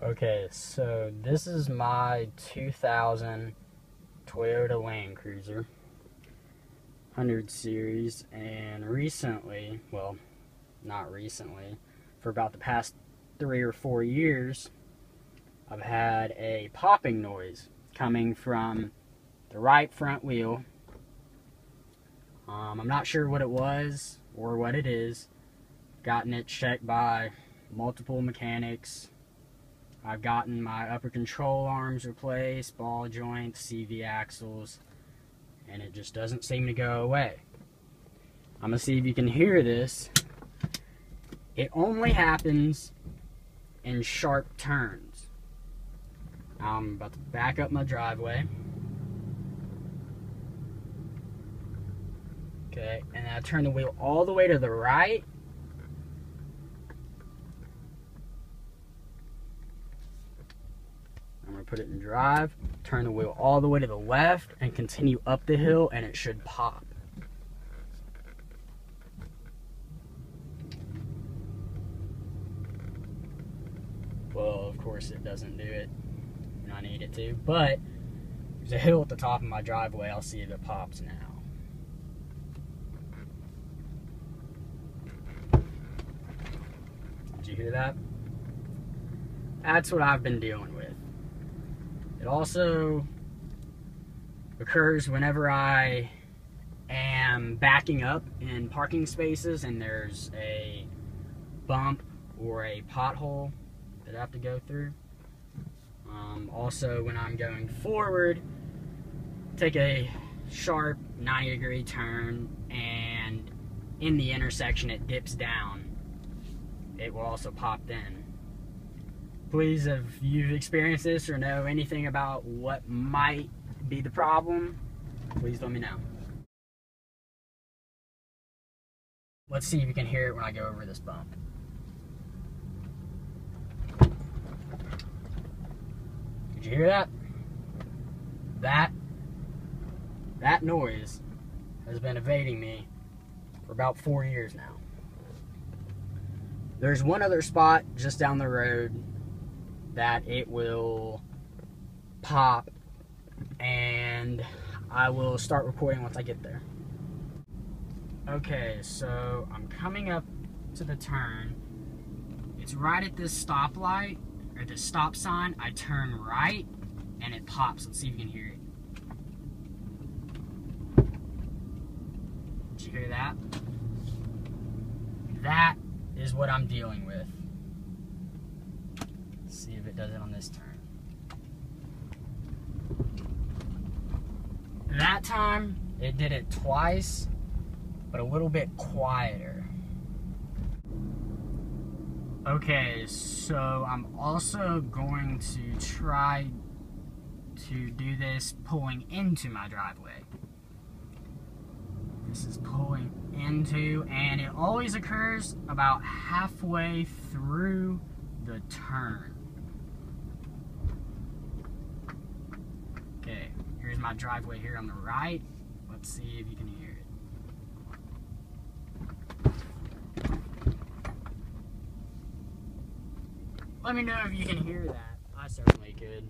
Okay, so this is my 2000 Toyota Land Cruiser 100 series, and recently, well, not recently, for about the past 3 or 4 years, I've had a popping noise coming from the right front wheel. I'm not sure what it was or what it is. Gotten it checked by multiple mechanics. I've gotten my upper control arms replaced, ball joints, CV axles, and it just doesn't seem to go away. I'm gonna see if you can hear this. It only happens in sharp turns. I'm about to back up my driveway. Okay, and I turn the wheel all the way to the right. I'm going to put it in drive, turn the wheel all the way to the left, and continue up the hill, and it should pop. Well, of course it doesn't do it when I need it to, but there's a hill at the top of my driveway. I'll see if it pops now. Did you hear that? That's what I've been dealing with. It also occurs whenever I am backing up in parking spaces and there's a bump or a pothole that I have to go through. Also, when I'm going forward, take a sharp 90-degree turn, and in the intersection it dips down, it will also pop then. Please, if you've experienced this or know anything about what might be the problem, please let me know. Let's see if you can hear it when I go over this bump. Did you hear that? That noise has been evading me for about 4 years now. There's one other spot just down the road that it will pop, and I will start recording once I get there. Okay, so I'm coming up to the turn. It's right at this stoplight, or this stop sign. I turn right, and it pops. Let's see if you can hear it. Did you hear that? That is what I'm dealing with. Let's see if it does it on this turn. That time, it did it twice, but a little bit quieter. Okay, so I'm also going to try to do this pulling into my driveway. This is pulling into, and it always occurs about halfway through the turn. Okay, here's my driveway here on the right. Let's see if you can hear it. Let me know if you can hear that. I certainly could.